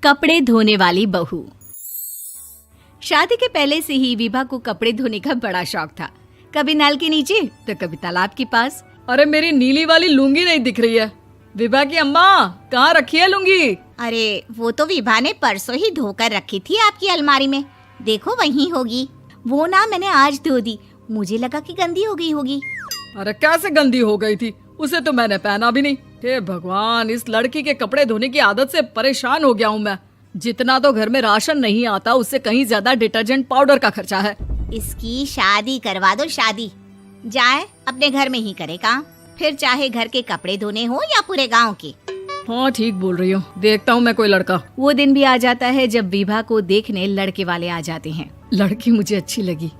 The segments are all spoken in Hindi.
कपड़े धोने वाली बहू। शादी के पहले से ही विभा को कपड़े धोने का बड़ा शौक था। कभी नल के नीचे तो कभी तालाब के पास। अरे मेरी नीली वाली लुंगी नहीं दिख रही है। विभा की अम्मा, कहाँ रखी है लुंगी? अरे वो तो विभा ने परसों ही धोकर रखी थी आपकी अलमारी में, देखो वहीं होगी। वो ना मैंने आज धो दी, मुझे लगा कि गंदी हो गई होगी। अरे कैसे गंदी हो गई थी? उसे तो मैंने पहना भी नहीं। हे भगवान, इस लड़की के कपड़े धोने की आदत से परेशान हो गया हूँ मैं। जितना तो घर में राशन नहीं आता, उससे कहीं ज्यादा डिटर्जेंट पाउडर का खर्चा है। इसकी शादी करवा दो, शादी जाए अपने घर में ही करे काम, फिर चाहे घर के कपड़े धोने हो या पूरे गांव के। हाँ ठीक बोल रही हूँ, देखता हूँ मैं कोई लड़का। वो दिन भी आ जाता है जब विभा को देखने लड़के वाले आ जाते हैं। लड़की मुझे अच्छी लगी।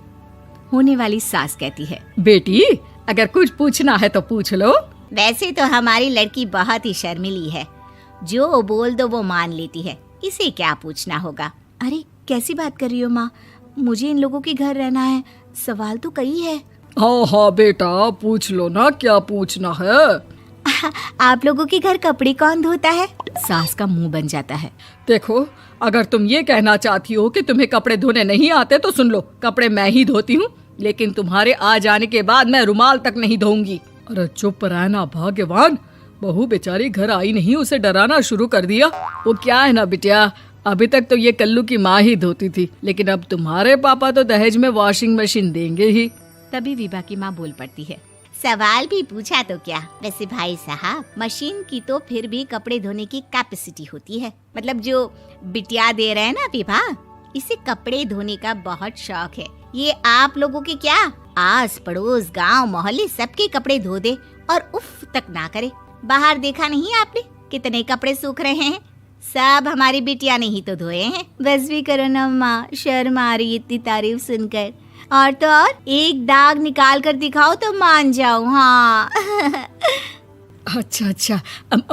होने वाली सास कहती है, बेटी अगर कुछ पूछना है तो पूछ लो। वैसे तो हमारी लड़की बहुत ही शर्मीली है, जो बोल दो वो मान लेती है, इसे क्या पूछना होगा। अरे कैसी बात कर रही हो माँ, मुझे इन लोगों के घर रहना है, सवाल तो कई है। हाँ हाँ बेटा, पूछ लो ना, क्या पूछना है। आप लोगों के घर कपड़े कौन धोता है? सास का मुंह बन जाता है। देखो, अगर तुम ये कहना चाहती हो कि तुम्हें कपड़े धोने नहीं आते तो सुन लो, कपड़े मैं ही धोती हूँ, लेकिन तुम्हारे आ जाने के बाद मैं रुमाल तक नहीं धोऊंगी। अरे चुप रहना भाग्यवान, बहू बेचारी घर आई नहीं, उसे डराना शुरू कर दिया। वो क्या है ना बिटिया, अभी तक तो ये कल्लू की माँ ही धोती थी, लेकिन अब तुम्हारे पापा तो दहेज में वॉशिंग मशीन देंगे ही। तभी विभा की माँ बोल पड़ती है, सवाल भी पूछा तो क्या। वैसे भाई साहब, मशीन की तो फिर भी कपड़े धोने की कैपेसिटी होती है। मतलब जो बिटिया दे रहे हैं ना विभा, इसे कपड़े धोने का बहुत शौक है। ये आप लोगों के क्या, आस पड़ोस गांव मोहल्ले सबके कपड़े धो दे और उफ तक ना करे। बाहर देखा नहीं आपने कितने कपड़े सूख रहे हैं? सब हमारी बिटिया ने ही तो धोए हैं। बस भी करो ना माँ, शर्म आ रही इतनी तारीफ सुनकर। और तो और एक दाग निकाल कर दिखाओ तो मान जाऊं। हाँ अच्छा,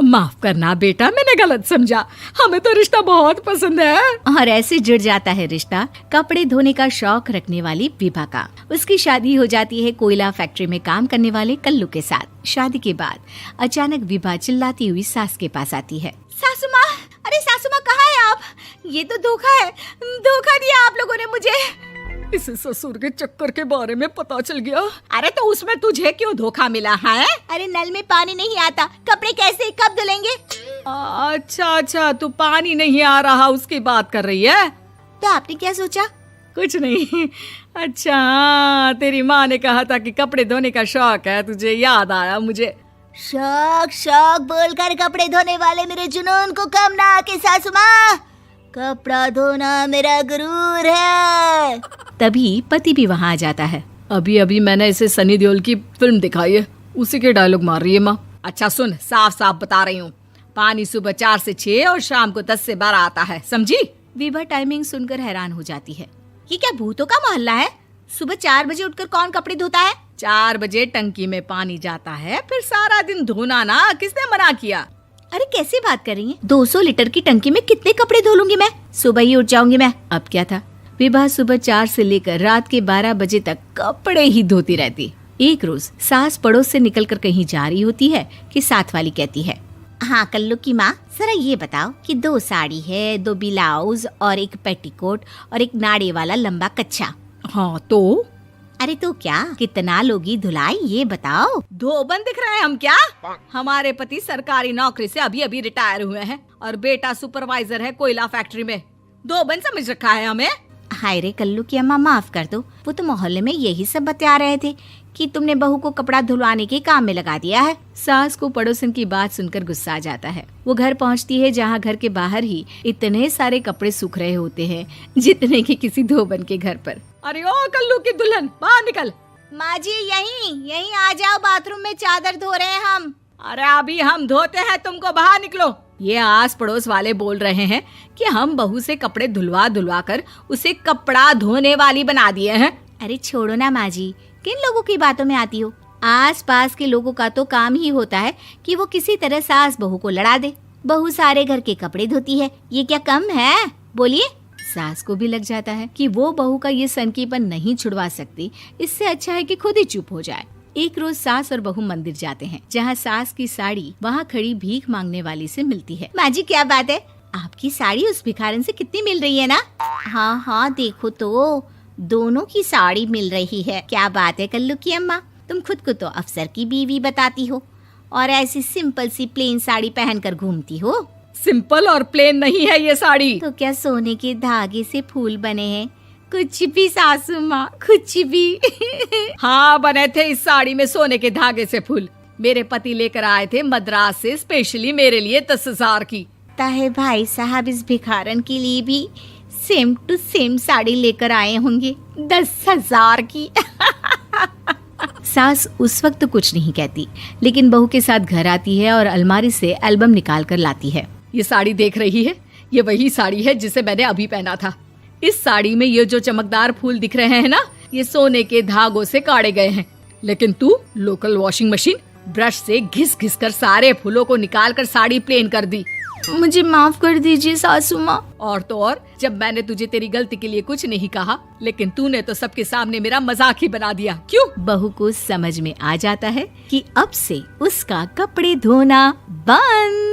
माफ करना बेटा, मैंने गलत समझा। हमें तो रिश्ता बहुत पसंद है। और ऐसे जुड़ जाता है रिश्ता कपड़े धोने का शौक रखने वाली विभा का। उसकी शादी हो जाती है कोयला फैक्ट्री में काम करने वाले कल्लू के साथ। शादी के बाद अचानक विभा चिल्लाती हुई सास के पास आती है। सासू माँ, अरे सासू माँ कहाँ है आप? ये तो धोखा है, धोखा दिया आप लोगों ने मुझे। इसे ससुर के चक्कर के बारे में पता चल गया। अरे तो उसमें तुझे क्यों धोखा मिला है? अरे नल में पानी नहीं आता, कपड़े कैसे कब धुलेंगे? अच्छा, तू पानी नहीं आ रहा उसकी बात कर रही है। तो आपने क्या सोचा? कुछ नहीं। अच्छा, तेरी माँ ने कहा था कि कपड़े धोने का शौक है तुझे, याद आया मुझे। शौक बोलकर कपड़े धोने वाले मेरे जुनून को कम ना आके सासू माँ, कपड़ा धोना मेरा गुरूर है। तभी पति भी वहाँ आ जाता है। अभी मैंने इसे सनी देओल की फिल्म दिखाई है, उसी के डायलॉग मार रही है माँ। अच्छा सुन, साफ साफ बता रही हूँ, पानी सुबह 4 से 6 और शाम को 10 से 12 आता है, समझी? विभा टाइमिंग सुनकर हैरान हो जाती है। ये क्या भूतों का मोहल्ला है? सुबह 4 बजे उठकर कौन कपड़े धोता है? 4 बजे टंकी में पानी जाता है, फिर सारा दिन धोना ना, किसने मना किया? अरे कैसी बात कर रही हैं? 200 लीटर की टंकी में कितने कपड़े धो लूंगी मैं? सुबह ही उठ जाऊंगी मैं। अब क्या था, विभा सुबह 4 से लेकर रात के 12 बजे तक कपड़े ही धोती रहती। एक रोज सास पड़ोस से निकलकर कहीं जा रही होती है कि साथ वाली कहती है, हाँ कल्लू की माँ, जरा ये बताओ कि 2 साड़ी है, 2 ब्लाउज और एक पेटीकोट और एक नाड़े वाला लंबा कच्छा। हाँ तो? अरे तो क्या, कितना लोगी धुलाई ये बताओ। धोबन दिख रहे हैं हम क्या? हमारे पति सरकारी नौकरी से अभी रिटायर हुए हैं और बेटा सुपरवाइजर है कोयला फैक्ट्री में। धोबन समझ रखा है हमें? हाय रे कल्लू की अम्मा, माफ कर दो, वो तो मोहल्ले में यही सब बता रहे थे कि तुमने बहू को कपड़ा धुलवाने के काम में लगा दिया है। सास को पड़ोसन की बात सुनकर गुस्सा आ जाता है। वो घर पहुंचती है जहां घर के बाहर ही इतने सारे कपड़े सूख रहे होते हैं जितने कि किसी धोबन के घर पर। अरे ओ कल्लू की दुल्हन, बाहर निकल। माँ जी यहीं आ जाओ, बाथरूम में चादर धो रहे हैं हम। अरे अभी हम धोते हैं, तुमको बाहर निकलो। ये आस पड़ोस वाले बोल रहे हैं कि हम बहू से कपड़े धुलवा कर उसे कपड़ा धोने वाली बना दिए हैं। अरे छोड़ो ना माँ जी, किन लोगों की बातों में आती हो? आस पास के लोगों का तो काम ही होता है कि वो किसी तरह सास बहू को लड़ा दे। बहू सारे घर के कपड़े धोती है, ये क्या कम है? बोलिए। सास को भी लग जाता है कि वो बहू का ये सनकीपन नहीं छुड़वा सकती, इससे अच्छा है कि खुद ही चुप हो जाए। एक रोज सास और बहू मंदिर जाते हैं, जहाँ सास की साड़ी वहाँ खड़ी भीख मांगने वाली से मिलती है। माँ जी क्या बात है, आपकी साड़ी उस भिखारन से कितनी मिल रही है ना? हाँ हाँ, देखो तो दोनों की साड़ी मिल रही है। क्या बात है कल्लू की अम्मा, तुम खुद को तो अफसर की बीवी बताती हो और ऐसी सिंपल सी प्लेन साड़ी पहनकर घूमती हो। सिंपल और प्लेन नहीं है ये साड़ी। तो क्या सोने के धागे से फूल बने हैं? कुछ भी सासू माँ, कुछ भी। हाँ, बने थे इस साड़ी में सोने के धागे से फूल। मेरे पति लेकर आए थे मद्रास से स्पेशली मेरे लिए 10,000 की। ताहे भाई साहब इस भिखारन के लिए भी सेम टू सेम साड़ी लेकर आए होंगे 10,000 की। सास उस वक्त तो कुछ नहीं कहती, लेकिन बहू के साथ घर आती है और अलमारी से एल्बम निकाल कर लाती है। ये साड़ी देख रही है, ये वही साड़ी है जिसे मैंने अभी पहना था। इस साड़ी में ये जो चमकदार फूल दिख रहे हैं ना, ये सोने के धागों से काढ़े गए हैं। लेकिन तू लोकल वॉशिंग मशीन ब्रश से घिस घिस कर सारे फूलों को निकाल कर साड़ी प्लेन कर दी। मुझे माफ कर दीजिए सासू माँ। और तो और, जब मैंने तुझे तेरी गलती के लिए कुछ नहीं कहा, लेकिन तूने तो सबके सामने मेरा मजाक ही बना दिया। क्यों? बहू को समझ में आ जाता है कि अब से उसका कपड़े धोना बंद।